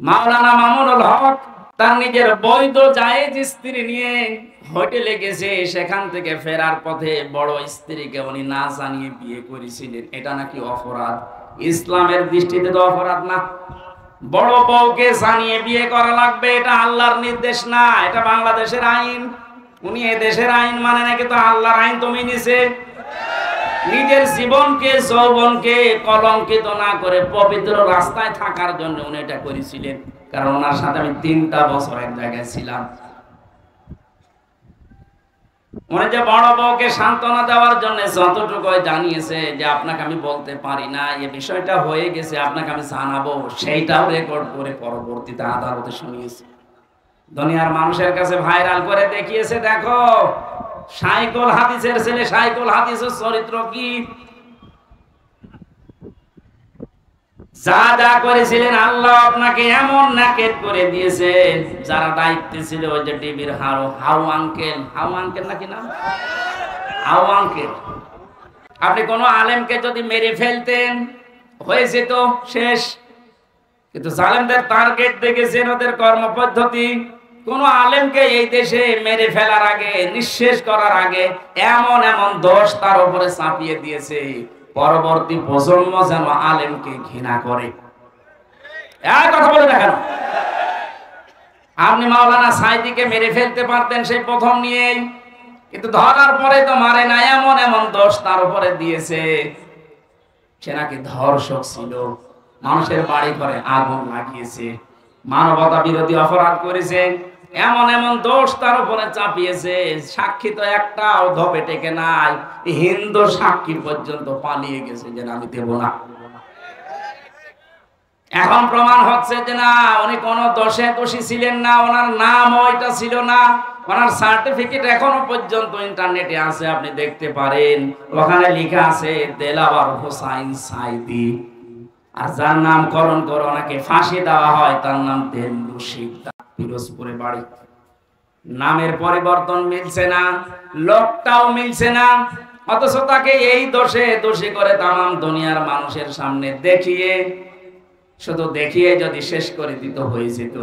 মাওলানা মামুনুল হক তার নিজের বৈধ জায়েজ স্ত্রী নিয়ে হোটেলে গেছে, সেখান থেকে ফেরার পথে বড় স্ত্রীকে উনি না জানিয়ে বিয়ে করেছিলেন। এটা নাকি অপরাধ? ইসলামের দৃষ্টিতে তো অপরাধ না। বড় বউকে জানিয়ে বিয়ে করা লাগবে, এটা আল্লাহর নির্দেশ না, এটা বাংলাদেশের আইন। উনি এ দেশের আইন মানে নাকি তো আল্লাহর আইন তুমি নিছে। নিজের জীবনকে যৌবনকে কলঙ্কিত না করে পবিত্র রাস্তায় থাকার জন্য উনি এটা করেছিলেন। কারণ ওনার সাথে আমি 3টা বছর এক জায়গায় ছিলাম। উনি যে বড় বউকে সান্ত্বনা দেওয়ার জন্য যতটুকু জানিয়েছে যে আপনাকে আমি বলতে পারি না, এই বিষয়টা হয়ে গেছে, আপনাকে আমি জানাবো, সেইটাও রেকর্ড করে পরবর্তীতে আদালতে শুনিয়েছে। দুনিয়ার মানুষের কাছে ভাইরাল করে দেখিয়েছে, দেখো সাইকুল হাদিসের ছেলে সাইকুল হাদিসের চরিত্র কি। যা যা করেছিলেন আল্লাহ আপনাকে এমন নাকেট করে দিয়েছে। যারা দায়িত্বে ছিল ওই যে টিভির হাউ আঙ্কেল নাকি নাম, হাউ আঙ্কেল, আপনি কোন আলেমকে যদি মেরে ফেলতেন হয়েছে তো শেষ। কিন্তু জালেমদের টার্গেট দেখেছেন, ওদের কর্মপদ্ধতি। কোন আলেমকে এই দেশে মেরে ফেলার আগে, নিঃশেষ করার আগে এমন এমন দোষ তার উপরে চাপিয়ে দিয়েছে, পরবর্তী প্রজন্ম যেন আলেমকে ঘৃণা করে। এক কথা বলে দেখেন, আপনি মাওলানা সাইদিকে মেরে ফেলতে পারতেন সেই প্রথম নিয়েই, কিন্তু ধরার পরে তো মারে না, এমন এমন দোষ তার উপরে দিয়েছে। সে নাকি ধর্ষক ছিল, মানুষের বাড়ি ঘরে আগুন লাগিয়েছে, মানবতা বিরোধী অপরাধ করেছে, এমন এমন দোষ তার উপরে চাপিয়েছে। সাক্ষী তো একটাও ধপে টেকে নাই, হিন্দু সাক্ষী পর্যন্ত পালিয়ে গেছে যে আমি দেব না। এখন প্রমাণ হচ্ছে যে না, উনি কোনো দোষে দোষী ছিলেন না, ওনার নাম ওইটা ছিল না। ওনার সার্টিফিকেট এখনো পর্যন্ত ইন্টারনেটে আছে, আপনি দেখতে পারেন। ওখানে লেখা আছে দেলাওয়ার হোসাইন সাইদি। আর যার নামকরণ করে ওনাকে ফাঁসি দেওয়া হয় তার নাম দেল্লু শিকদার, পিরোজপুরে বাড়ি। নামের পরিবর্তন মিলছে না, লোকটাও মিলছে না, অথচ তাকে এই দোষে দোষী করে তামাম দুনিয়ার মানুষের সামনে দেখিয়ে, শুধু দেখিয়ে যদি শেষ করে দিত হয়ে যেত।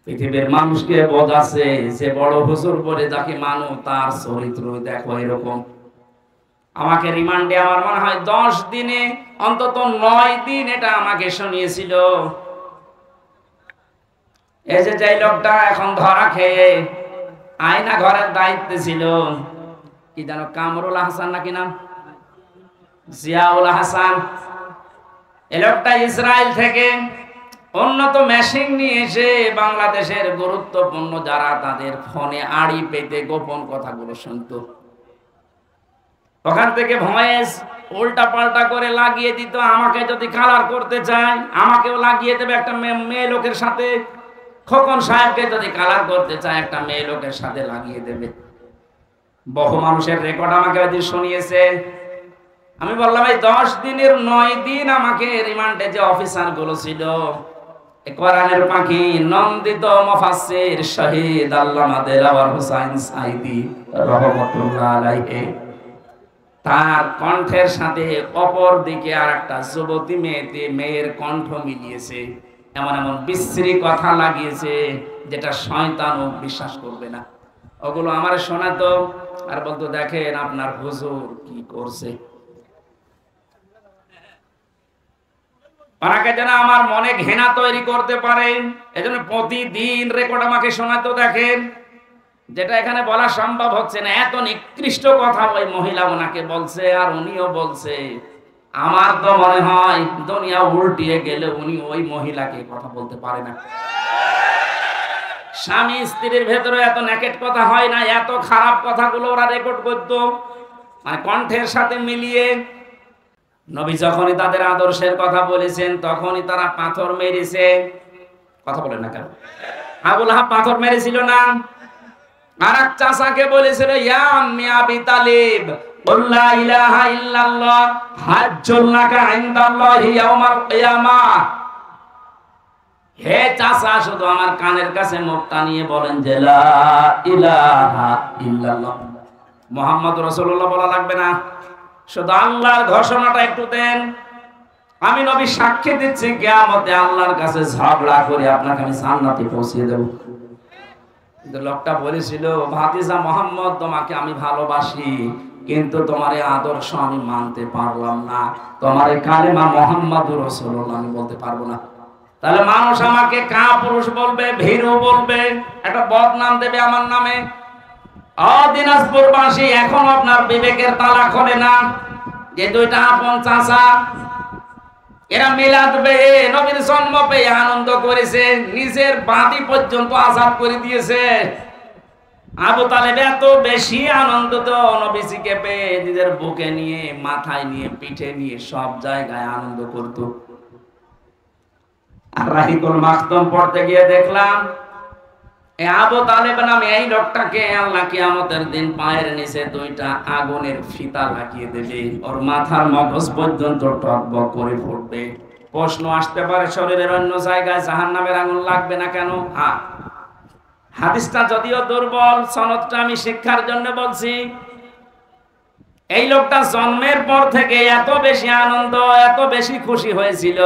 পৃথিবীর মানুষকে বোঝাচ্ছে যে বড় হুজুর বলে যাকে মানো তার চরিত্র দেখো এরকম। আমাকে রিমান্ডে আমার মনে হয় 10 দিনে অন্তত 9 দিন এটা আমাকে শুনিয়েছিল। এই যে লোকটা এখন ধরা খেয়ে আয়না ঘরের দায়িত্বে ছিল, কি জানো কামরুল হাসান নাকি নাম, জিয়াউল হাসান। এই লোকটা ইসরায়েল থেকে উন্নত মেশিন নিয়ে এসে বাংলাদেশের গুরুত্বপূর্ণ যারা তাদের ফোনে আড়ি পেতে গোপন কথাগুলো শুনতো, ওখান থেকে ভয়েস উল্টা পাল্টা করে লাগিয়ে দিত। আমাকে যদি কালার করতে চায় আমাকেও লাগিয়ে দেবে একটা মেয়ে লোকের সাথে, খোকন সাহেবকে যদি কালার করতে চায় একটা মেয়ে লোকের সাথে লাগিয়ে দেবে। বহু মানুষের রেকর্ড আমাকে ওইদিন শুনিয়েছে। আমি বললাম এই 10 দিনের 9 দিন আমাকে রিমান্ডে যে অফিসার গুলো ছিল, কোরআনের পাখি নন্দিত মুফাসসির শহীদ আল্লামা দেলাওয়ার হোসাইন সাইদি রাহমাতুল্লাহ আলাইহি, তার কণ্ঠের সাথে অপর দিকে আর একটা যুবতী মেয়ের কণ্ঠ মিলিয়েছে, এমন এমন বিশ্রী কথা লাগিয়েছে যেটা শয়তানও বিশ্বাস করবে না। ওগুলো আমার শোনাতো আর বলতো দেখেন আপনার হুজুর কি করছে। ওনাকে যেন আমার মনে ঘৃণা তৈরি করতে পারে, এজন্য প্রতিদিন রেকর্ড আমাকে শোনাতো। দেখেন যেটা এখানে বলা সম্ভব হচ্ছে না, এত নিকৃষ্ট কথা ওই মহিলা ওনাকে বলছে আর উনিও বলছে। আমার তো মনে হয় দুনিয়া উল্টিয়ে গেলে উনি ওই মহিলাকে কথা বলতে পারে না। স্বামী স্ত্রীর ভেতরে এত নেকেট কথা হয় না, এত খারাপ কথাগুলো ওরা রেকর্ড করতো, মানে কণ্ঠের সাথে মিলিয়ে। নবী যখনই তাদের আদর্শের কথা বলেছেন তখনই তারা পাথর মেরেছে। কথা বলেন না কেন? আবু লাহাব পাথর মেরেছিল না? আর এক চাচাকে বলেছিল ইয়া আম্মি আবি তালিব লা ইলাহা ইল্লাল্লাহ হাজ্জুল লাকা ইনদাল্লাহি ইয়াউমাল কিয়ামাহ। হে চাচা, শুধু আমার কানের কাছে মুখটা নিয়ে বলেন যে লা ইলাহা ইল্লাল্লাহ, মুহাম্মদ রাসূলুল্লাহ বলা লাগবে না, শুধু আল্লাহর ঘোষণাটা একটু দেন। আমি নবী সাক্ষী দিচ্ছি কিয়ামতে আল্লাহর কাছে ঝগড়া করে আপনাকে আমি জান্নাতে পৌঁছে দেব। কিন্তু লোকটা বলেছিল, ভাতিজা মোহাম্মদ, তোমাকে আমি ভালোবাসি, কিন্তু তোমার এই আদর্শ আমি মানতে পারলাম না, তোমার এই কালেমা মুহাম্মাদুর রাসূলুল্লাহ আমি বলতে পারবো না। তাহলে মানুষ আমাকে কাপুরুষ বলবে, ভীরু বলবে, একটা বদনাম দেবে আমার নামে। দিনাজপুরবাসী এখন আপনার বিবেকের তালা খোলে না যে দুইটা আপন চাচা এরা মিলাদ পেয়ে নবীর জন্ম পেয়ে আনন্দ করেছে, নিজের বাদী পর্যন্ত আজাদ করে দিয়েছে। আবু তালেব এত বেশি আনন্দ তো নবীজিকে পেয়ে নিজের বুকে নিয়ে, মাথায় নিয়ে, পিঠে নিয়ে সব জায়গায় আনন্দ করত। আর রাহিকুল মাখতুম পড়তে গিয়ে দেখলাম এই আবু তালেব নামে এই লোকটাকে আল্লাহ কিয়ামতের দিন পায়ের নিচে দুইটা আগুনের ফিতা লাগিয়ে দেবে, ওর মাথার মগজ পর্যন্ত টকবক করে ফুটবে। প্রশ্ন আসতে পারে, শরীরের অন্য জায়গায় জাহান্নামের আগুন লাগবে না কেন? হাদিসটা যদিও দুর্বল, সনদটা আমি শিক্ষার জন্য বলছি। এই লোকটা জন্মের পর থেকে এত বেশি আনন্দ, এত বেশি খুশি হয়েছিল।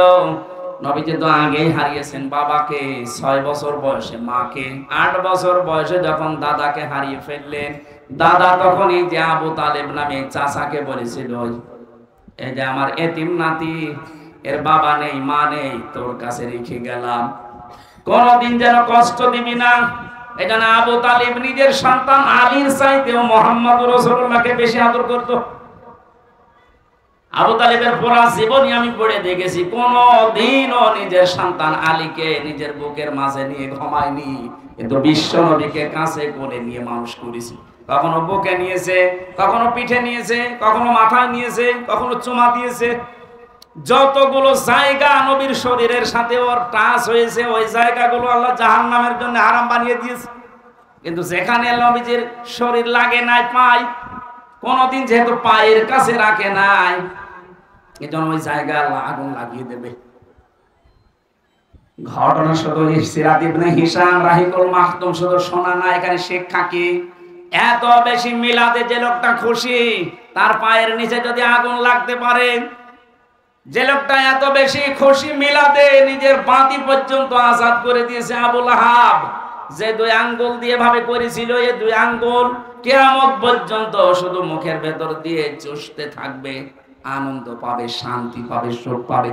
নবীজি তো আগেই হারিয়েছেন বাবাকে 6 বছর বয়সে, মাকে 8 বছর বয়সে যখন দাদাকে হারিয়ে ফেললেন, দাদা তখন এই যে আবু তালেব নামে চাচাকে বলেছিল, এই যে আমার এতিম নাতি, এর বাবা নেই, মা নেই, তোর কাছে রেখে গেলাম, কোনদিন যেন কষ্ট দিবি না। এখানে আবু তালেব নিজের সন্তান আলীর চাইতেও মুহাম্মদুর রাসূলুল্লাহকে বেশি আদর করত। আবু তালেবের পুরা জীবনী আমি পড়ে দেখেছি, কোনদিনও নিজের সন্তান আলীকে নিজের বুকের মাঝে নিয়ে ঘুমায়নি, কিন্তু বিশ্ব নবীকে কাছে করে নিয়ে মানুষ করেছে। কখনো বুকে নিয়েছে, কখনো পিঠে নিয়েছে, কখনো মাথায় নিয়েছে, কখনো চুমা দিয়েছে। যতগুলো জায়গা নবীর শরীরের সাথে ওর টাচ হয়েছে, ওই জায়গাগুলো আল্লাহ জাহান্নামের জন্য হারাম বানিয়ে দিয়েছে। কিন্তু যেখানে নবীজির শরীর লাগে নাই, পায় কোনদিন যেহেতু পায়ের কাছে রাখে নাই, এজন্য ওই জায়গা আল্লাহ আগুন লাগিয়ে দেবে। ঘটনা শুধু সিরাত ইবনে হিশাম রাহিকুল মাখতুম শুধু শোনা না, এখানে শিক্ষা কি? এত বেশি মিলাদে যে লোকটা খুশি, তার পায়ের নিচে যদি আগুন লাগতে পারে, যে লোকটা এত বেশি খুশি মিলাদে নিজের বাতি পর্যন্ত আজাদ করে দিয়েছে আবু লাহাব, যে 2 আঙ্গুল দিয়ে ভাবে করেছিল, এই 2 আঙ্গুল কিয়ামত পর্যন্ত শুধু মুখের ভেতর দিয়ে চুষতে থাকবে, আনন্দ পাবে, শান্তি পাবে, সুখ পাবে।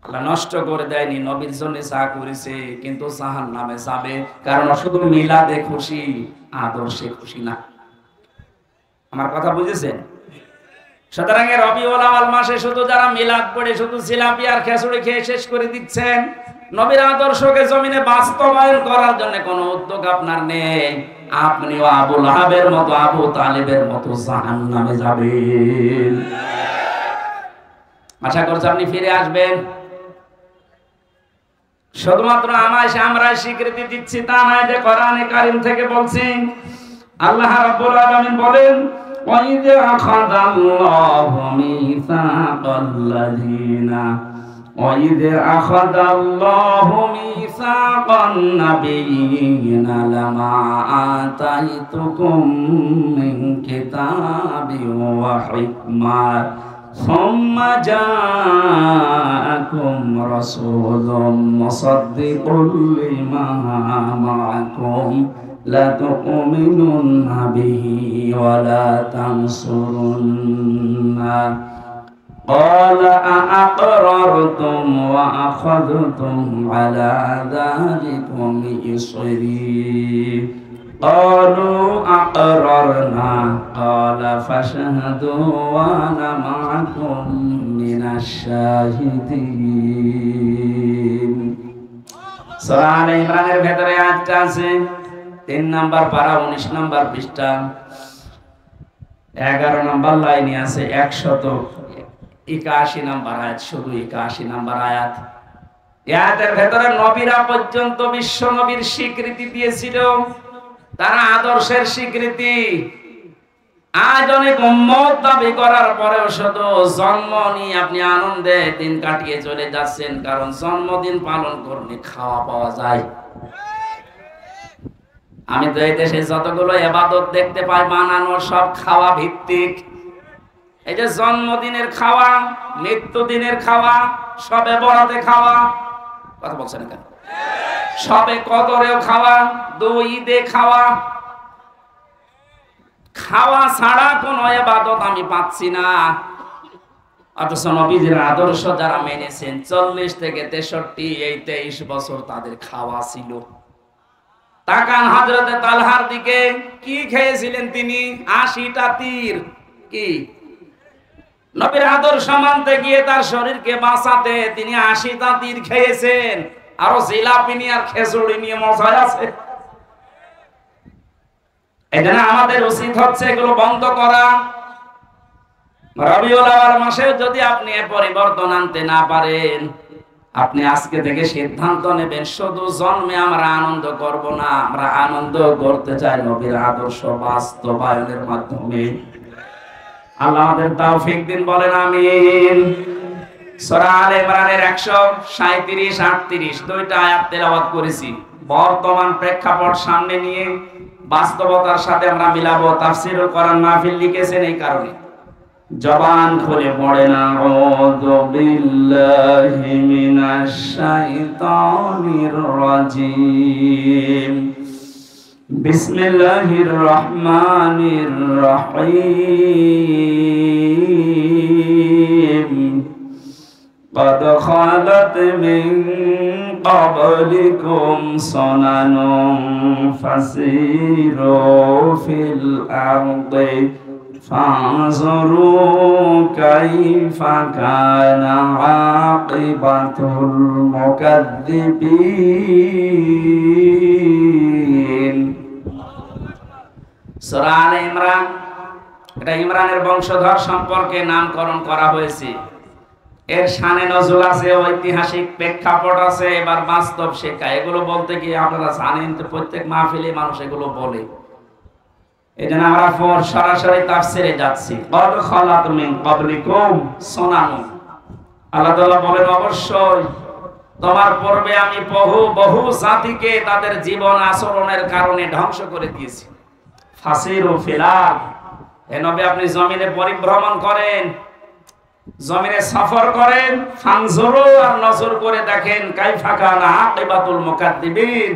আল্লাহ নষ্ট করে দেয়নি, নবীর জন্য যা করেছে, কিন্তু জাহান্নামে যাবে, কারণ শুধু মিলাদে খুশি, আদর্শে খুশি না। আমার কথা বুঝেছেন? সুতরাং রবিউল আউয়াল মাসে শুধু যারা মিলাদ পড়ে শুধু জিলাপি আর খিচুড়ি খেয়ে শেষ করে দিচ্ছেন, নবীর আদর্শকে জমিনে বাস্তবায়ন করার জন্য কোনো উদ্যোগ আপনার নেই, আপনিও আবু লাহাবের মতো, আবু তালেবের মতো জাহান্নামে যাবেন। আশা করছি আপনি ফিরে আসবেন। শুধুমাত্র আমরা স্বীকৃতি দিচ্ছি তা নয়, যে কোরআনে কারীম থেকে বলছি। আল্লাহ রাব্বুল আলামিন বলেন, وَإِذْ أَخَذَ اللَّهُ مِيثَاقَ النَّبِيِّينَ لَمَا آتَيْتُكُم مِّن كِتَابٍ وَحِكْمَةٍ ثُمَّ جَاءَكُمْ رَسُولٌ مُصَدِّقٌ لِّمَا مَعَكُمْ لَتُؤْمِنُنَّ بِهِ وَلَا تَنصُرُنَّهُ قَالَ أَأَقْرَرْتُمْ وَأَخَذْتُمْ عَلَى ذَلِكُمْ إِصْرِي قَالُوا أَقْرَرْنَا قَالَ فَاشْهَدُوا وَأَنَا مَعَكُمْ مِنَ الشَّاهِدِينَ। সূরা আলে ইমরানের ভেতরে আয়াতটা আছে, 3 নম্বর পারা 19 নম্বর পৃষ্ঠা 11 নম্বর লাইনে আছে 181 নম্বর আয়াত, শুধু 81 নম্বর আয়াত। আয়াতের ভেতরে নবীরা পর্যন্ত বিশ্ব নবীর স্বীকৃতি দিয়েছিল, তারা আদর্শের স্বীকৃতি। আজ অনেক উম্মত দাবি করার পরেও শুধু জন্ম নিয়ে আপনি আনন্দে দিন কাটিয়ে চলে যাচ্ছেন, কারণ জন্মদিন পালন করলে খাওয়া পাওয়া যায়। আমি তো এই দেশে যতগুলো ইবাদত দেখতে পাই বানানো, সব খাওয়া ভিত্তিক। এই যে জন্মদিনের খাওয়া, মৃত্যুদিনের খাওয়া, সবে বরাতে খাওয়া, কথা বলছেন কেন? সবে কদরেও খাওয়া, দুই ঈদে খাওয়া, খাওয়া ছাড়া কোনো ইবাদত আমি পাচ্ছি না। অথচ নবীজির আদর্শ যারা মেনেছেন 40 থেকে 63 এই 23 বছর তাদের খাওয়া ছিল। তাকান হযরতে তালহার দিকে, কি খেয়েছিলেন তিনি? 80টা তীর। কি নবীর আদর্শ মানতে গিয়ে তার শরীরকে বাঁচাতে তিনি 80টা তীর খেয়েছেন। আরো জিলাপি নিয়ে আর খেজুরি নিয়ে মজা আছে। এজন্য আমাদের উচিত হচ্ছে এগুলো বন্ধ করা। রবিউল আউয়াল মাসে যদি আপনি পরিবর্তন আনতে না পারেন, আপনি আজকে থেকে সিদ্ধান্ত নেবেন শুধু জন্মে আমরা আনন্দ করব না, আমরা আনন্দ করতে চাই নবীর আদর্শ বাস্তবায়নের মাধ্যমে। আল্লাহ আমাদের তৌফিক দিন, বলেন আমিন। সূরা আলে ইমরানের 137 38 দুইটা আয়াত তেলাওয়াত করেছি। বর্তমান প্রেক্ষাপট সামনে নিয়ে বাস্তবতার সাথে আমরা মিলাবো। তাফসীরুল কোরআন মাহফিল লিখেছেন এই কারণে। জবান খুলে পড়েন আউযু বিল্লাহি মিনাশ শাইতানির রাজিম। বিসমিল্লাহির রহমানির রহিম। قد خلت من قبلكم سنن فسيروا في الأرض فانظروا كيف كان عاقبة المكذبين। সূরা আলে ইমরান, এটা ইমরানের বংশধর সম্পর্কে নামকরণ করা হয়েছে। এর শানে নজুল আছে, ঐতিহাসিক প্রেক্ষাপট আছে, এবার বাস্তব শেখা। এগুলো বলতে গিয়ে আপনারা জানেন তো প্রত্যেক মাহফিলে মানুষ এগুলো বলে। এজন্য আমরা সরাসরি তাফসীরে যাচ্ছি। কদ খালাত মিন ক্বাবলিকুম সুনান। আল্লাহ তাআলা বলেন অবশ্যই তোমার পূর্বে আমি বহু জাতিকে তাদের জীবন আচরণের কারণে ধ্বংস করে দিয়েছি। ফাসিরু ফিল আরদ, হে নবী আপনি জমিনে পরিভ্রমণ করেন, জমিনে সফর করেন। ফানজুরু, আর নজর করে দেখেন, কাইফা কানা আকিবাতুল মুকাদ্দিবিন,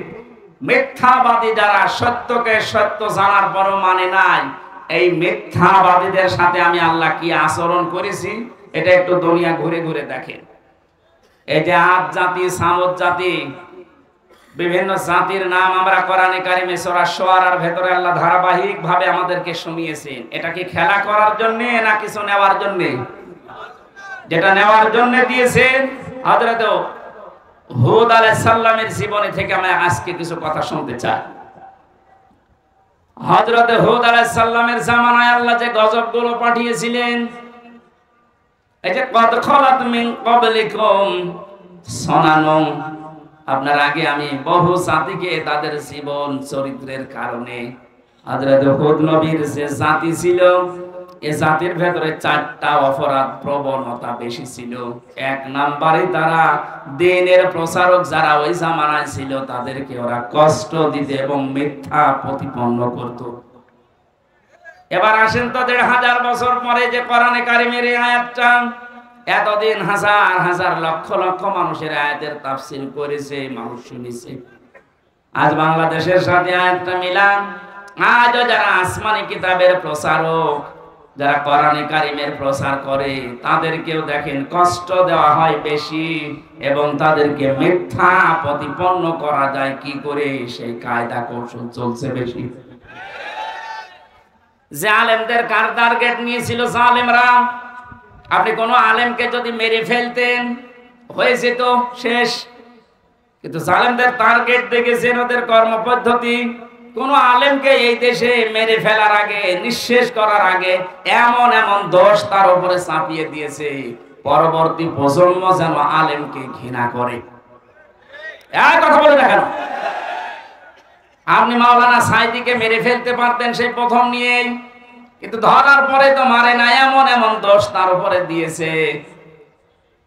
মিথ্যাবাদী যারা সত্যকে সত্য জানার পরও মানে নাই, এই মিথ্যাবাদীদের সাথে আমি আল্লাহ কি আচরণ করেছি এটা একটু দুনিয়া ঘুরে ঘুরে দেখেন। এই যে আদ জাতি, সামুদ জাতি, বিভিন্ন জাতির নাম আমরা কোরআনে কারিমে সূরা শুআরার ভেতরে আল্লাহ ধারাবাহিক ভাবে আমাদেরকে শুনিয়েছেন। এটা কি খেলা করার জন্য না কিছু নেওয়ার জন্য? যেটা নেওয়ার জন্য দিয়েছেন হযরত হুদ আলাইহিস সালামের জীবনী থেকে আমি আজকে কিছু কথা শুনতে চাই। হযরত হুদ আলাইহিস সালামের জামানায় আল্লাহ যে গজবগুলো পাঠিয়েছিলেন, এই যে কদ খালাত মিন ক্বাবলিকুম সুনানুন, আপনার আগে আমি বহু জাতিকে তাদের জীবন চরিত্রের কারণে, হযরত হুদ নবীর যে জাতি ছিল এই জাতির ভেতরে 4টা অপরাধ প্রবণতা বেশি ছিল। এক নম্বরে তারা দ্বীনের প্রচারক যারা ওই জামানায় ছিল তাদেরকে ওরা কষ্ট দিতে এবং মিথ্যা প্রতিপন্ন করত। এবার আসেন তো 1500 বছর পরে যে কোরআনে কারিমের এই আয়াতটা, এতদিন হাজার হাজার লক্ষ লক্ষ মানুষের আয়াতের তাফসীর করেছে, মানুষ শুনেছে। আজ বাংলাদেশের সাথে আয়াতটা মিলান। আজও যারা আসমানি কিতাবের প্রচারক, যারা কোরআনে কারিমের প্রচার করে, তাদেরকেও দেখেন কষ্ট দেওয়া হয় বেশি এবং তাদেরকে মিথ্যা প্রতিপন্ন করা যায় কি করে সেই কায়দা কৌশল চলছে বেশি। যে আলেমদের কার টার্গেট নিয়েছিল জালেমরা, আপনি কোন আলেমকে যদি মেরে ফেলতেন হয়ে যেত শেষ, কিন্তু জালেমদের টার্গেট দেখেছেন ওদের কর্মপদ্ধতি। কোন আলেমকে এই দেশে মেরে ফেলার আগে, নিঃশেষ করার আগে এমন এমন দোষ তার উপরে চাপিয়ে দিয়েছে, পরবর্তী প্রজন্ম যেন আলেমকে ঘৃণা করে। এই কথা বলে না কেন? আপনি মাওলানা সাইদিকে মেরে ফেলতে পারতেন সেই প্রথম নিয়েই, কিন্তু ধরার পরে তো মারে না, এমন এমন দোষ তার উপরে দিয়েছে।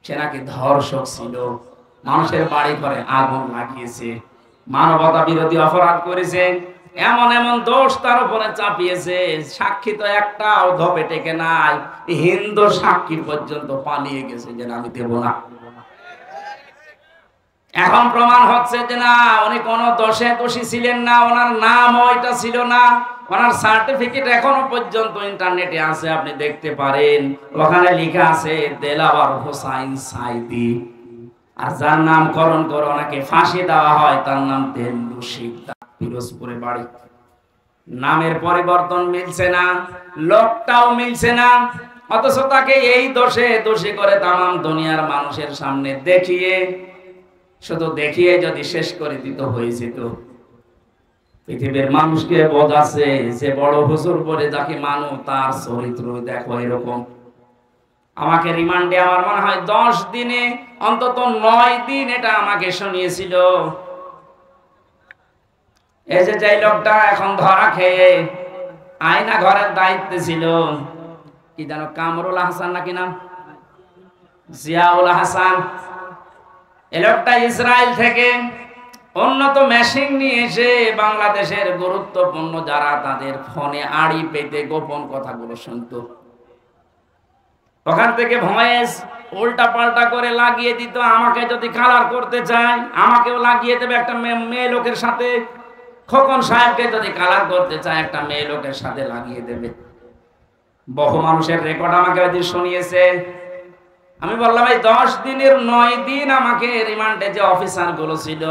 সে নাকি ধর্ষক ছিল, মানুষের বাড়ি ঘরে আগুন লাগিয়েছে, মানবতা বিরোধী অপরাধ করেছে, এমন এমন দোষ তার উপরে চাপিয়েছে, সাক্ষী তো একটাও ধপে টেকে নাই। হিন্দু সাক্ষী পর্যন্ত পালিয়ে গেছে যে আমি দেব না। এখন প্রমাণ হচ্ছে যে না, উনি কোন দোষে দোষী ছিলেন না, ওনার নাম ওইটা ছিল না। ওনার সার্টিফিকেট এখনো পর্যন্ত ইন্টারনেটে আছে, আপনি দেখতে পারেন। ওখানে লেখা আছে দেলাওয়ার হোসাইন সাইদি। আর যার নামকরণ করে ওনাকে ফাঁসি দেওয়া হয় তার নাম দেল্লু শিকদার, পিরোজপুরে বাড়ি। নামের পরিবর্তন মিলছে না, লোকটাও মিলছে না, অথচ তাকে এই দোষে দোষী করে তামাম দুনিয়ার মানুষের সামনে দেখিয়ে, শুধু দেখিয়ে যদি শেষ করে দিতে হয়েছে তো পৃথিবীর মানুষকে বোঝাচ্ছে যে বড় হুজুর বলে যাকে মানো তার চরিত্র দেখো এরকম। আমাকে রিমান্ডে আমার মনে হয় 10 দিনে অন্তত 9 দিন এটা আমাকে শুনিয়েছিল। এই যে লোকটা এখন ধরা খেয়ে আয়না ঘরের দায়িত্বে ছিল, কি জানো কামরুল হাসান নাকি নাম, জিয়াউল হাসান। এই লোকটা ইসরায়েল থেকে উন্নত মেশিন নিয়ে এসে বাংলাদেশের গুরুত্বপূর্ণ যারা তাদের ফোনে আড়ি পেতে গোপন কথাগুলো শুনতো, ওখান থেকে ভয়েস উল্টা পাল্টা করে লাগিয়ে দিত। আমাকে যদি কালার করতে চায় আমাকেও লাগিয়ে দেবে একটা মেয়ে লোকের সাথে, খোকন সাহেবকে যদি কালার করতে চায় একটা মেয়ে লোকের সাথে লাগিয়ে দেবে। বহু মানুষের রেকর্ড আমাকে ওই দিন শুনিয়েছে। আমি বললাম এই 10 দিনের 9 দিন আমাকে রিমান্ডে যে অফিসার গুলো ছিল,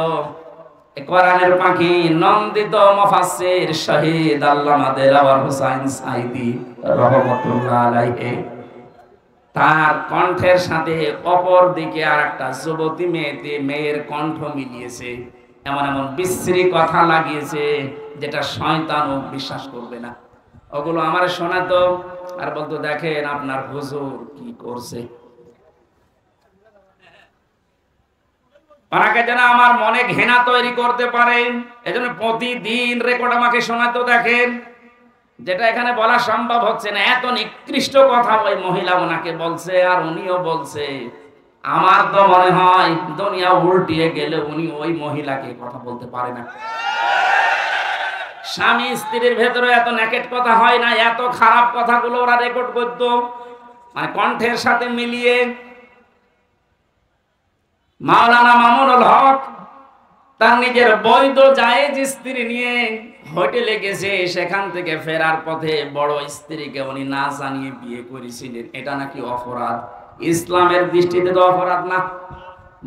কোরআনের পাখি নন্দিত মুফাসসির শহীদ আল্লামা দেলাওয়ার হোসাইন সাইদি রাহমাতুল্লাহ আলাইহি, তার কণ্ঠের সাথে অপর দিকে আর একটা যুবতী মেয়ের কণ্ঠ মিলিয়েছে, এমন এমন বিশ্রী কথা লাগিয়েছে যেটা শয়তানও বিশ্বাস করবে না। ওগুলো আমার শোনাতো আর বলতো দেখেন আপনার হুজুর কি করছে। ওনাকে যেন আমার মনে ঘৃণা তৈরি করতে পারে, এজন্য প্রতিদিন রেকর্ড আমাকে শোনাতো। দেখেন যেটা এখানে বলা সম্ভব হচ্ছে না, এত নিকৃষ্ট কথা ওই মহিলা ওনাকে বলছে আর উনিও বলছে। আমার তো মনে হয় দুনিয়া উল্টিয়ে গেলে উনি ওই মহিলাকে কথা বলতে পারে না। স্বামী স্ত্রীর ভেতরে এত নেকেট কথা হয় না, এত খারাপ কথাগুলো ওরা রেকর্ড করতো, মানে কণ্ঠের সাথে মিলিয়ে। মাওলানা মামুনুল হক তার নিজের বৈধ জায়েজ স্ত্রী নিয়ে হোটেলে গেছে, সেখান থেকে ফেরার পথে বড় স্ত্রীকে উনি না জানিয়ে বিয়ে করেছিলেন। এটা নাকি অপরাধ? ইসলামের দৃষ্টিতে তো অপরাধ না।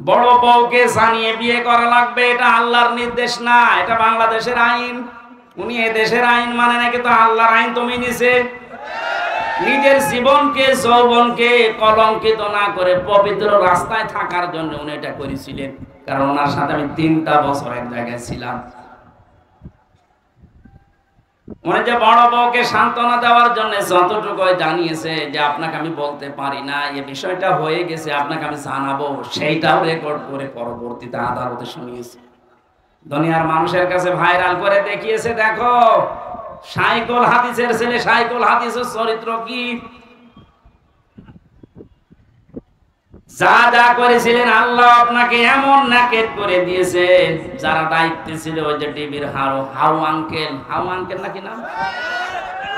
বড় বউকে জানিয়ে বিয়ে করা লাগবে, এটা আল্লাহর নির্দেশ না, এটা বাংলাদেশের আইন। উনি এ দেশের আইন মানে নাকি তো আল্লাহর আইন তুমি নিছে। নিজের জীবনকে যৌবনকে কলঙ্কিত না করে পবিত্র রাস্তায় থাকার জন্য উনি এটা করেছিলেন। কারণ ওনার সাথে আমি 3টা বছর এক জায়গায় ছিলাম। উনি যে বড় বউকে সান্ত্বনা দেওয়ার জন্য যতটুকু জানিয়েছে যে আপনাকে আমি বলতে পারি না, এই বিষয়টা হয়ে গেছে, আপনাকে আমি জানাবো, সেইটাও রেকর্ড করে পরবর্তীতে আদালতে শুনিয়েছে। দুনিয়ার মানুষের কাছে ভাইরাল করে দেখিয়েছে, দেখো সাইকুল হাদিসের ছেলে সাইকুল হাদিসের চরিত্র কি। যা যা করেছিলেন আল্লাহ আপনাকে এমন নাকেট করে দিয়েছে। যারা দায়িত্বে ছিল ওই যে টিভির হাউ আঙ্কেল নাকি নাম,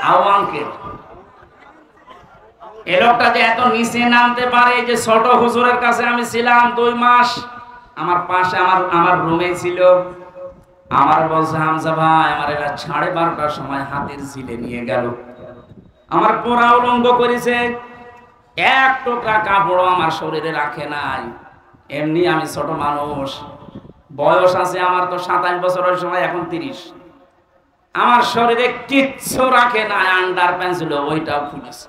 হাউ আঙ্কেল, এই লোকটা যে এত নিচে নামতে পারে। যে ছোট হুজুরের কাছে আমি ছিলাম 2 মাস, আমার পাশে আমার রুমে ছিল। আমার বলছে হামজা ভাই আমার এরা 12:30টার সময় হাতির ঝিলে নিয়ে গেল, আমার পুরা উলঙ্গ করেছে, এক টুকরা কাপড় আমার শরীরে রাখে নাই। এমনি আমি ছোট মানুষ, বয়স আছে আমার তো 27 বছর, ওই সময় এখন 30। আমার শরীরে কিচ্ছু রাখে নাই, আন্ডার প্যান্ট ছিল ওইটাও খুলেছে।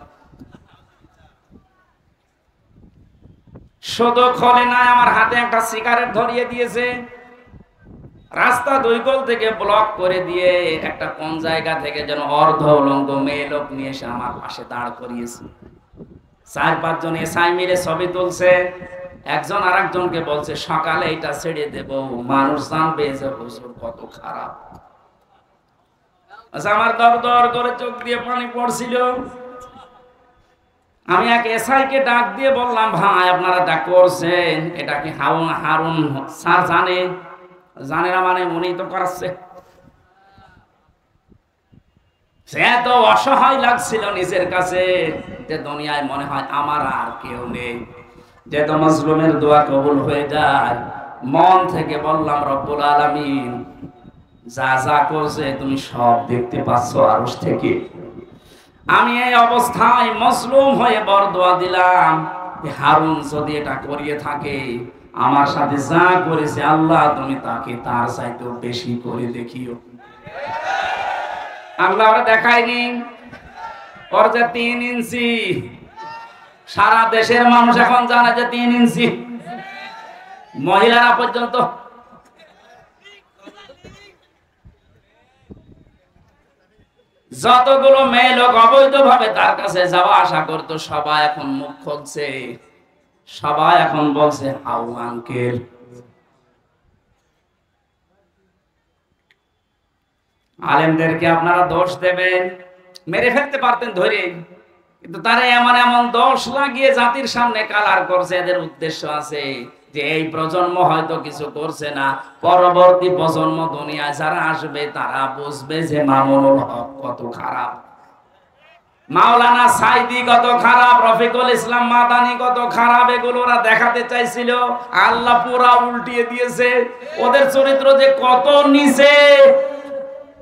শুধু খোলে নাই, আমার হাতে একটা সিগারেট ধরিয়ে দিয়েছে। রাস্তা 2 কোণ থেকে ব্লক করে দিয়ে একটা কোন জায়গা থেকে যেন অর্ধ উলঙ্গ মেয়ে লোক নিয়ে এসে আমার পাশে দাঁড় করিয়েছে। 4-5 জন এসআই মিলে ছবি তুলছে। একজন আরেকজনকে বলছে সকালে এটা ছেড়ে দেব, মানুষ জানবে যে হুজুর কত খারাপ। আচ্ছা, আমার দর দর করে চোখ দিয়ে পানি পড়ছিল। আমি এক এসআই কে ডাক দিয়ে বললাম, ভাই আপনারা যা করছেন এটা কি হারুন স্যার জানে? জানে না মানে উনি তো করাচ্ছে। সে এত অসহায় লাগছিল নিজের কাছে যে দুনিয়ায় মনে হয় আমার আর কেউ নেই। যেহেতু মাজলুমের দোয়া কবুল হয়ে যায়, মন থেকে বললাম রব্বুল আলামিন যা যা করছে তুমি সব দেখতে পাচ্ছ আরশ থেকে। আমি এই অবস্থায় মাজলুম হয়ে বরদোয়া দিলাম, হারুন যদি এটা করিয়ে থাকে আমার সাথে যা করেছে আল্লাহ তুমি তাকে তার চাইতেও বেশি করে দেখিও। আল্লাহ ওরা দেখায়নি ওর যে 3 ইঞ্চি, সারা দেশের মানুষ এখন জানে যে 3 ইঞ্চি, মহিলারা পর্যন্ত। যতগুলো মেয়ে লোক অবৈধভাবে তার কাছে যাওয়া আসা করতো সবাই এখন মুখ খুলছে, সবাই এখন বলছে হাউ আঙ্কেল। আলেমদেরকে আপনারা দোষ দেবেন, মেরে ফেলতে পারতেন ধরে, কিন্তু তারা এমন এমন দোষ লাগিয়ে জাতির সামনে কালার করছে। এদের উদ্দেশ্য আছে যে এই প্রজন্ম হয়তো কিছু করছে না, পরবর্তী প্রজন্ম দুনিয়ায় যারা আসবে তারা বুঝবে যে মামুনুল হক কত খারাপ, মাওলানা সাইদি কত খারাপ, রফিকুল ইসলাম মাদানি কত খারাপ। এগুলো ওরা দেখাতে চাইছিল, আল্লাহ পুরা উল্টিয়ে দিয়েছে। ওদের চরিত্র যে কত নিচে,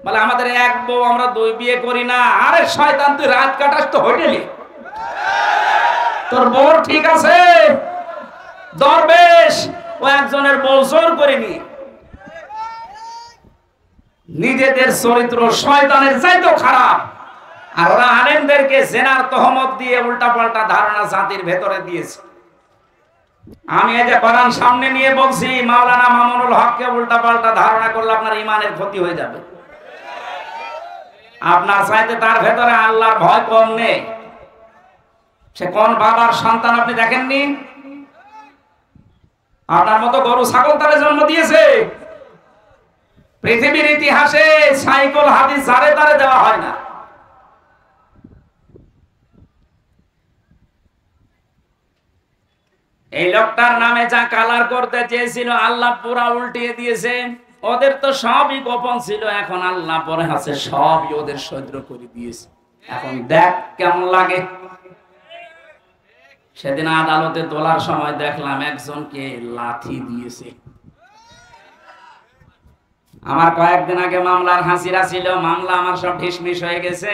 বলে আমাদের এক বউ আমরা 2 বিয়ে করি না। আরে শয়তান তুই রাত কাটাস তো হোটেলে, তোর বউ ঠিক আছে? দরবেশ ও একজনের বউ জোর করেনি। নিজেদের চরিত্র শয়তানের চাইতেও খারাপ, আর ওরা আলেমদেরকে জেনার তহমত দিয়ে উল্টাপাল্টা ধারণা জাতির ভেতরে দিয়েছে। আমি এই যে কোরআন সামনে নিয়ে বলছি, মাওলানা মামুনুল হককে উল্টাপাল্টা ধারণা করলে আপনার ইমানের ক্ষতি হয়ে যাবে। আপনার চাইতে তার ভেতরে আল্লাহর ভয় কম নেই। সে কোন বাবার সন্তান আপনি দেখেননি? আপনার মতো গরু ছাগল তারে জন্ম দিয়েছে। পৃথিবীর ইতিহাসে সাইকেল হাদিস যারে তারে দেওয়া হয় না। এই লোকটার নামে যা কালার করতে চেয়েছিল আল্লাহ পুরা উল্টিয়ে দিয়েছে। ওদের তো সবই গোপন ছিল, এখন আল্লাহ পরে আছে সবই ওদের সহ্য করে দিয়েছে। এখন দেখ কেমন লাগে। সেদিন আদালতে তোলার সময় দেখলাম একজনকে লাথি দিয়েছে। আমার কয়েকদিন আগে মামলার হাসিরা ছিল, মামলা আমার সব ঢিসমিস হয়ে গেছে।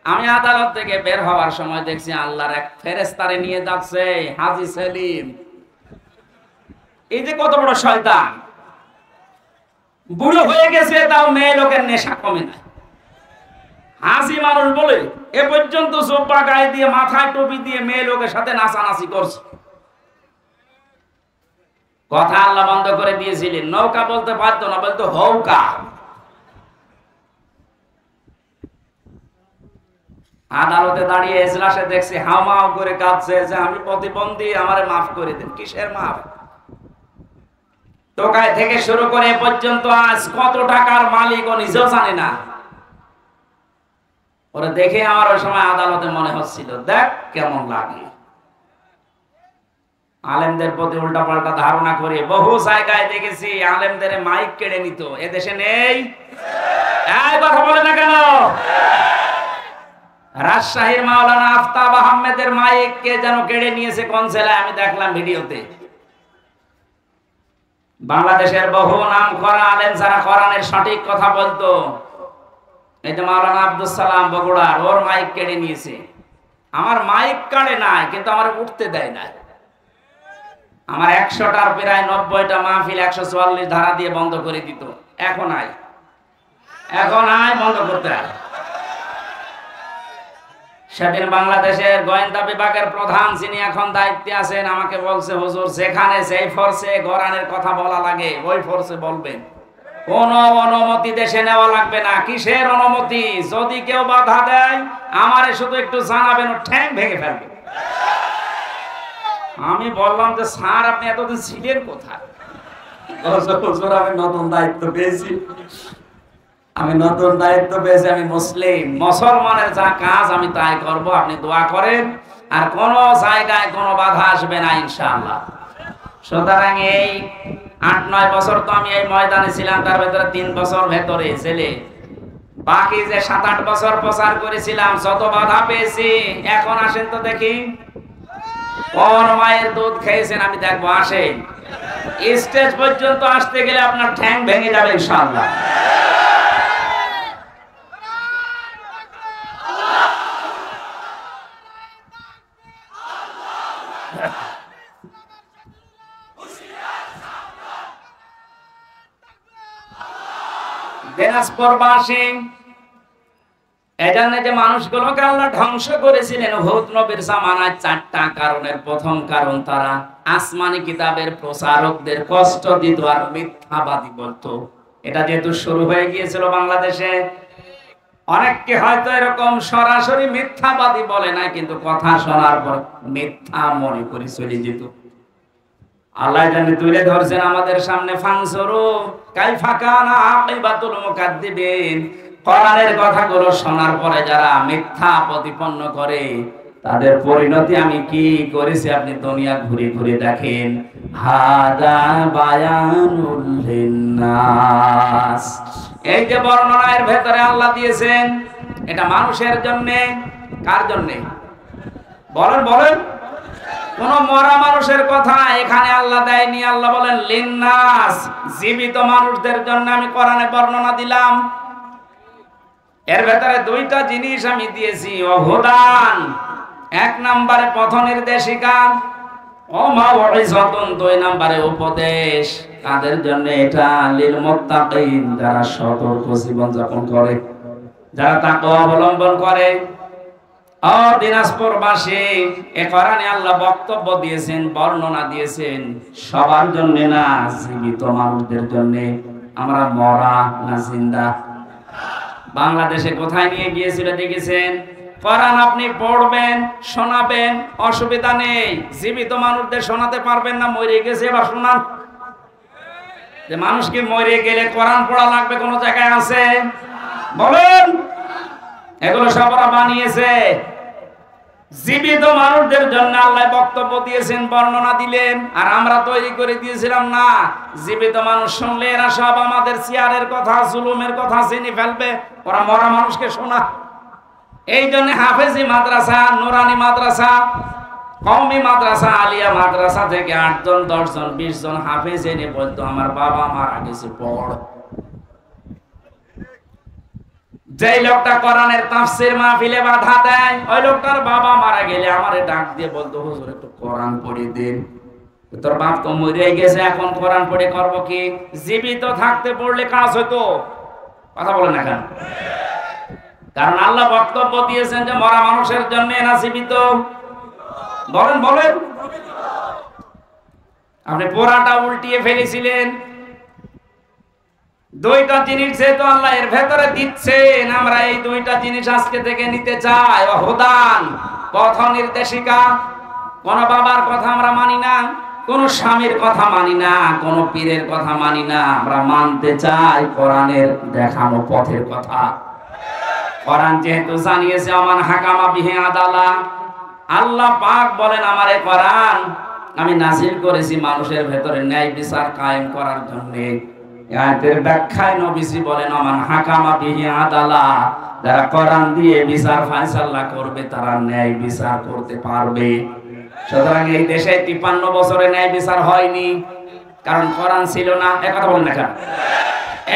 আমি আদালত থেকে বের হওয়ার সময় দেখছি আল্লাহর এক ফেরেশতারে নিয়ে যাচ্ছে হাজী সেলিম। এই যে কত বড় শয়তান, বুড়ো হয়ে গেছে তাও মেয়ে লোকের নেশা কমে না। হাসি মানুষ বলে এ পর্যন্ত জোব্বা গায়ে দিয়ে মাথায় টুপি দিয়ে মেয়ে লোকের সাথে নাচানাচি করছে। কথা আল্লাহ বন্ধ করে দিয়েছিলেন, নৌকা বলতে পারতো না, বলতো হৌকা। আদালতে দাঁড়িয়ে এজলাসে দেখছি হাওমাও করে কাঁদছে যে আমি প্রতিবন্ধী, আমারে মাফ করে দেন। কিসের মাফ? টোকায় থেকে শুরু করে এ পর্যন্ত আজ কত টাকার মালিক ও নিজেও জানে না। ওরা দেখে আমার ওই সময় আদালতে মনে হচ্ছিল দেখ কেমন লাগে। আলেমদের প্রতি উল্টাপাল্টা ধারণা করে বহু জায়গায় দেখেছি আলেমদের মাইক কেড়ে নিত। এদেশে নেই? এই কথা বলে না কেন? রাজশাহীর মাওলানা আফতাব আহমেদের মাইক কে যেন কেড়ে নিয়েছে কোন জেলায়, আমি দেখলাম ভিডিওতে। বাংলাদেশের বহু নাম করা আলেম যারা কোরআনের সঠিক কথা বলতো, এই যে মাওলানা আব্দুল সালাম বগুড়ার, ওর মাইক কেড়ে নিয়েছে। আমার মাইক কাড়ে নাই, কিন্তু আমার উঠতে দেয় না। আমার 100টার প্রায় 90টা মাহফিল 144 ধারা দিয়ে বন্ধ করে দিত। এখন আয় বন্ধ করতে হয়। সেদিন বাংলাদেশের গোয়েন্দা বিভাগের প্রধান যিনি এখন দায়িত্বে আছেন আমাকে বলছে, হুজুর যেখানে যেই ফোর্সে কোরআনের কথা বলা লাগে ওই ফোর্সে বলবেন, কোন অনুমতি দেশে নেওয়া লাগবে না। কিসের অনুমতি? যদি কেউ বাধা দেয় আমারে শুধু একটু জানাবেন, ও ঠ্যাং ভেঙে ফেলবে। আমি বললাম যে স্যার আপনি এতদিন ছিলেন কোথায়? হুজুর আমি নতুন দায়িত্ব পেয়েছি, আমি মুসলিম, মুসলমানের যা কাজ আমি তাই করব, আপনি দোয়া করেন। আর কোন জায়গায় কোনো বাধা আসবে না ইনশাআল্লাহ। সুতরাং এই 8-9 বছর তো আমি এই ময়দানে ছিলাম, তার ভেতরে 3 বছর ভেতরে ছেলে বাকি যে 7-8 বছর প্রচার করেছিলাম যত বাধা পেয়েছি, এখন আসেন তো দেখি কোন মায়ের দুধ খেয়েছেন আমি দেখবো। আসেন, স্টেজ পর্যন্ত আসতে গেলে আপনার ঠ্যাং ভেঙে যাবে ইনশাআল্লাহ। দিনাজপুরবাসী এজন্য যে মানুষগুলোকে আল্লাহ ধ্বংস করেছিলেন হুদ নবীর জামানায় 4টা কারণের প্রথম কারণ তারা আসমানি কিতাবের প্রচারকদের কষ্ট দিত আর মিথ্যাবাদী বলতো। এটা যেহেতু শুরু হয়ে গিয়েছিল বাংলাদেশে, অনেককে হয়তো এরকম সরাসরি মিথ্যাবাদী বলে না, কিন্তু কথা শোনার পর মিথ্যা মনে করে চলে যেত। আল্লাহ জানে তুলে ধরছেন আমাদের সামনে, ফানসুরু কাইফা কানা আকিবাতুল মুকাদ্দিবিন। কোরআনের কথাগুলো শোনার পরে যারা মিথ্যা প্রতিপন্ন করে তাদের পরিণতি আমি কি করেছি আপনি দুনিয়া ঘুরে ঘুরে দেখেন। হাদা বায়ানুল লিন্নাস, এই যে বর্ণনা এর ভেতরে আল্লাহ দিয়েছেন এটা মানুষের জন্য। কার জন্য বলেন বলেন? কোন মরা মানুষের কথা এখানে আল্লাহ দেয়নি। আল্লাহ বলেন লিন্নাস, জীবিত মানুষদের জন্য আমি কোরআনে বর্ণনা দিলাম। এর ভেতরে 2টা জিনিস আমি দিয়েছি। অহুদান 1 নম্বরে পথ নির্দেশিকা, ও মাউইযাতুন 2 নম্বরে উপদেশ। তাদের জন্য এটা লিল মুত্তাকিন, যারা সতর্ক জীবন যাপন করে, যারা তাকওয়া অবলম্বন করে। ও দিনাজপুরবাসী, এ কোরআনে আল্লাহ বক্তব্য দিয়েছেন, বর্ণনা দিয়েছেন সবার জন্য না, জীবিত মানুষদের জন্য। আমরা মরা না জিন্দা? বাংলাদেশে কোথায় নিয়ে গিয়েছিল দেখেছেন? কোরআন আপনি পড়বেন, শোনাবেন, অসুবিধা নেই। জীবিত মানুষদের শোনাতে পারবেন না, মরে গেছে এবার শোনান। যে মানুষকে মরে গেলে কোরআন পড়া লাগবে কোন জায়গায় আছে? বলেন। এগুলো সবরা বানিয়েছে। জীবিত মানুষদের জন্য আল্লাহ বক্তব্য দিয়েছেন, বর্ণনা দিলেন, আর আমরা তৈরি করে দিয়েছিলাম না। জীবিত মানুষ শুনলে এরা সব আমাদের চেয়ারের কথা, জুলুমের কথা চিনি ফেলবে, ওরা মরা মানুষকে শোনা। এই জন্য হাফেজি মাদ্রাসা, নুরানি মাদ্রাসা, কওমি মাদ্রাসা, আলিয়া মাদ্রাসা থেকে 8 জন 10 জন 20 জন হাফেজ এনে বলতো আমার বাবা মারা গেছে পড়। যে লোকটা কোরআনের তাফসীর মাহফিলে বাধা দেয়, ওই লোকটার বাবা মারা গেলে আমারে ডাক দিয়ে বলতো হুজুর একটু কোরআন পড়ে দিন। তোর বাপ তো মরে গেছে, এখন কোরআন পড়ে করব কি? জীবিত থাকতে পড়লে কাজ হতো। কথা বলেন না কেন? কারণ আল্লাহ বক্তব্য দিয়েছেন যে মরা মানুষের জন্য না জীবিত? বলেন বলেন। আপনি পুরাটা উল্টিয়ে ফেলেছিলেন। 2টা জিনিস যেহেতু আল্লাহ এর ভেতরে দিচ্ছেন, আমরা এই 2টা জিনিস আজকে থেকে নিতে চাই। হুদান, পথ নির্দেশিকা। কোন বাবার কথা আমরা মানি না, কোন স্বামীর কথা মানি না, কোন পীরের কথা মানি না। আমরা মানতে চাই কোরআনের দেখানো পথের কথা। কোরআন যেহেতু জানিয়েছে আমান হাকামা বিহি আদালা, আল্লাহ পাক বলেন আমার এই কোরআন আমি নাযিল করেছি মানুষের ভেতরে ন্যায় বিচার কায়েম করার জন্য। আয়াতের ব্যাখ্যায় নবীজি বলেন আমান হাকামা বিহি আদালা, যারা কোরআন দিয়ে বিচার ফয়সালা করবে তারা ন্যায় বিচার করতে পারবে। সুতরাং এই দেশে 53 বছরে ন্যায় বিচার হয়নি, কারণ কোরআন ছিল না। এক কথা বলেন না কেন?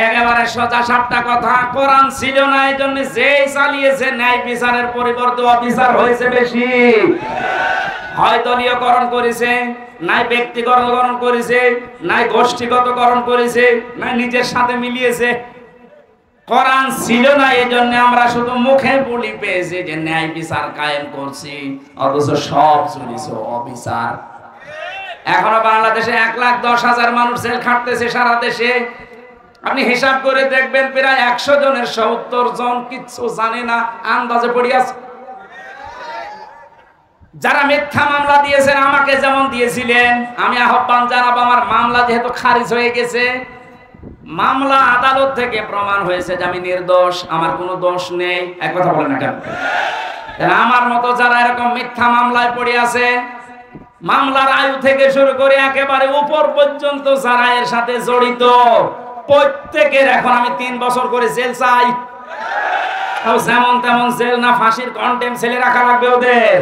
একেবারে সোজা সাপটা কথা, কোরআন ছিল না, এই জন্য যেই চালিয়েছে ন্যায় বিচারের পরিবর্তে অবিচার হয়েছে বেশি। হয় দলীয়করণ করেছে, নাই ব্যক্তিগতকরণ করেছে, নাই গোষ্ঠীগতকরণ করেছে, নাই নিজের সাথে মিলিয়েছে। কোরআন ছিল না, এই জন্য আমরা শুধু মুখে বলি পেয়েছি যে ন্যায় বিচার কায়েম করছি, অথচ সব চলেছে অবিচার। এখনো বাংলাদেশে 1,10,000 মানুষ জেল খাটতেছে সারা দেশে। আপনি হিসাব করে দেখবেন প্রায় 100 জনের 70 জন কিচ্ছু জানে না, আন্দাজে পড়ে আছে। যারা মিথ্যা মামলা দিয়েছেন, আমাকে যেমন দিয়েছিলেন, আমি আহ্বান জানাবো আমার মামলা যেহেতু খারিজ হয়ে গেছে, মামলা আদালত থেকে প্রমাণ হয়েছে যে আমি নির্দোষ, আমার কোনো দোষ নেই। এক কথা বলেন না কেন? আমার মতো যারা এরকম মিথ্যা মামলায় পড়ে আছে, মামলার আয়ু থেকে শুরু করে একেবারে উপর পর্যন্ত যারা এর সাথে জড়িত, প্রত্যেকের এখন আমি 3 বছর করে জেল চাই। যেমন তেমন জেল না, ফাঁসির কন্টেম ছেলে রাখা লাগবে ওদের।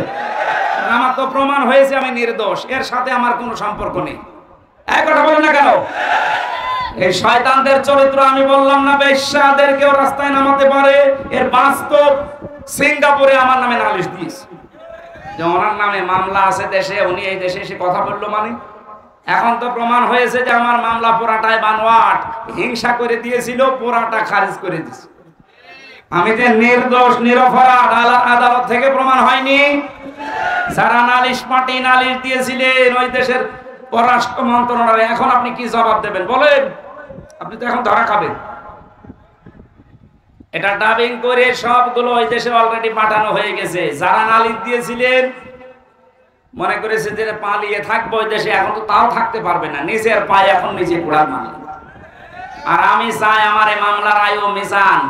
আমার তো প্রমাণ হয়েছে আমি নির্দোষ, এর সাথে আমার কোনো সম্পর্ক নেই। এক কথা বলেন না কেন? এই শয়তানদের চরিত্র আমি বললাম না, বেশ্যাদেরকেও রাস্তায় নামাতে পারে। এর বাস্তব সিঙ্গাপুরে আমার নামে নালিশ দিয়েছে যে ওনার নামে মামলা আছে দেশে, উনি এই দেশে এসে কথা বললো। মানে এখন তো প্রমাণ হয়েছে যে আমার মামলা পুরাটাই বানোয়াট, হিংসা করে দিয়েছিল, পুরাটা খারিজ করে দিয়েছে। আমি যে নির্দোষ নিরপরাধ, আদালত থেকে প্রমাণ হয়নি। যারা নালিশ পার্টি নালিশ দিয়েছিলেন ওই দেশের পররাষ্ট্র মন্ত্রণালয়ে, এখন আপনি কি জবাব দেবেন বলেন? আপনি তো এখন ধরা খাবেন। এটা ডাবিং করে সবগুলো ওই দেশে অলরেডি পাঠানো হয়ে গেছে। যারা নালিশ দিয়েছিলেন মনে করেছে যে পালিয়ে থাকবো ওই দেশে, এখন তো তাও থাকতে পারবে না, নিজের পায়ে এখন নিজে কুড়াল মারলেন। আর আমি চাই আমার এই মামলার আয়ু মিজান,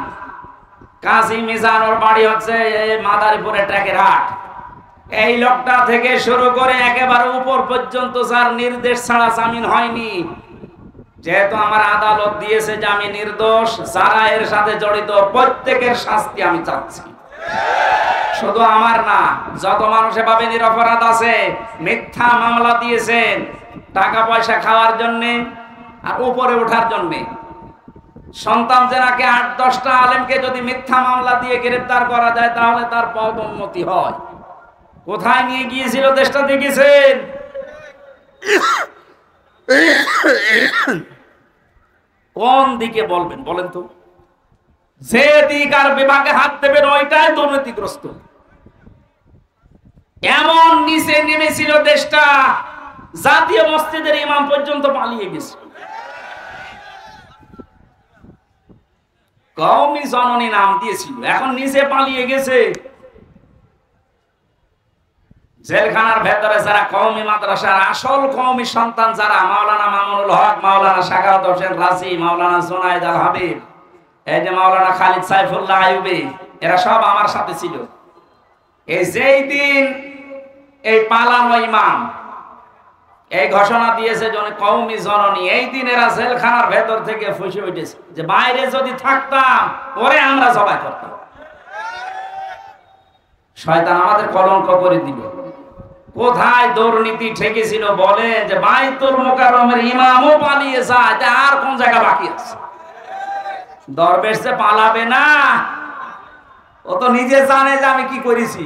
কাজী মিজান, ওর বাড়ি হচ্ছে মাদারীপুরে ট্র্যাকের হাট। এই লোকটা থেকে শুরু করে একেবারে উপর পর্যন্ত যার নির্দেশ ছাড়া জামিন হয়নি, যেহেতু আমার আদালত দিয়েছে যে আমি নির্দোষ, যারা এর সাথে জড়িত প্রত্যেকের শাস্তি আমি চাচ্ছি। শুধু আমার না, যত মানুষ এভাবে নিরপরাধ আছে, মিথ্যা মামলা দিয়েছেন টাকা পয়সা খাওয়ার জন্যে আর উপরে ওঠার জন্যে। সন্তান জেনাকে 8-10টা আলেমকে যদি মিথ্যা মামলা দিয়ে গ্রেফতার করা যায় তাহলে তার পদোন্নতি হয়। কোথায় নিয়ে গিয়েছিল দেশটা দেখেছেন? কোন দিকে বলবেন বলেন তো? যে দিক আর বিভাগে হাত দেবেন ওইটাই দুর্নীতিগ্রস্ত। এমন নিচে নেমেছিল দেশটা, জাতীয় মসজিদের ইমাম পর্যন্ত পালিয়ে গেছে। কওমি জননী নাম দিয়েছিল, এখন নিচে পালিয়ে গেছে। জেলখানার ভেতরে যারা কওমি মাদ্রাসার আসল কওমি সন্তান, যারা মাওলানা মামুনুল হক, মাওলানা সাখাওয়াত হোসেন রাজি, মাওলানা জুনায়েদ আল হাবিব, এই যে মাওলানা খালিদ সাইফুল্লাহ আইয়ুবী, এরা সব আমার সাথে ছিল। এই যেই দিন এই পালানো ইমাম এই ঘোষণা দিয়েছে যে কওমি জননী, এই দিন এরা জেলখানার ভেতর থেকে ফুঁসে উঠেছে যে বাইরে যদি থাকতাম ওরে আমরা জবাই করতাম। শয়তান আমাদের কলঙ্ক করে দিল। কোথায় দুর্নীতি ঠেকেছিল বলে যে বাইতুল মুকাররমের ইমামও পালিয়ে যায়, আর কোন জায়গা বাকি আছে? দরবেশ যে পালাবে না, ও তো নিজে জানে যে আমি কি করেছি।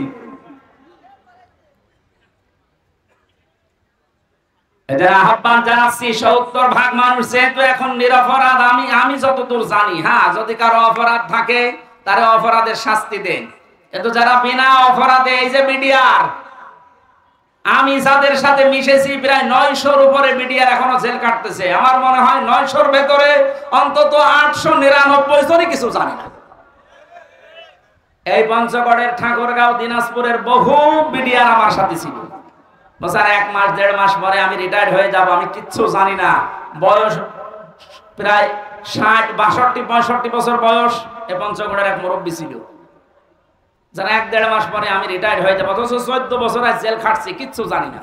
এদের আহ্বান জানাচ্ছি, 70% মানুষ যেহেতু এখন নিরপরাধ, আমি যতদূর জানি, হ্যাঁ, যদি কারো অপরাধ থাকে তার অপরাধের শাস্তি দেন। কিন্তু যারা বিনা অপরাধে, এই যে মিডিয়ার, আমি যাদের সাথে মিশেছি প্রায় 900-র উপরে মিডিয়ার এখনো জেল কাটতেছে। আমার মনে হয় 900-র ভেতরে অন্তত 899 জনই কিছু জানে না। এই পঞ্চগড়ের, ঠাকুরগাঁও, দিনাজপুরের বহু মিডিয়ার আমার সাথে ছিল। বছর 1 মাস 1.5 মাস পরে আমি রিটায়ার্ড হয়ে যাব, আমি কিচ্ছু জানি না। বয়স প্রায় 60, 62, 65 বছর বয়স। এই পঞ্চগড়ের এক মুরব্বী ছিল, যারা 1-1.5 মাস পরে আমি রিটায়ার্ড হয়ে যাবো, অথচ 14 বছর জেল খাটছি, কিচ্ছু জানি না।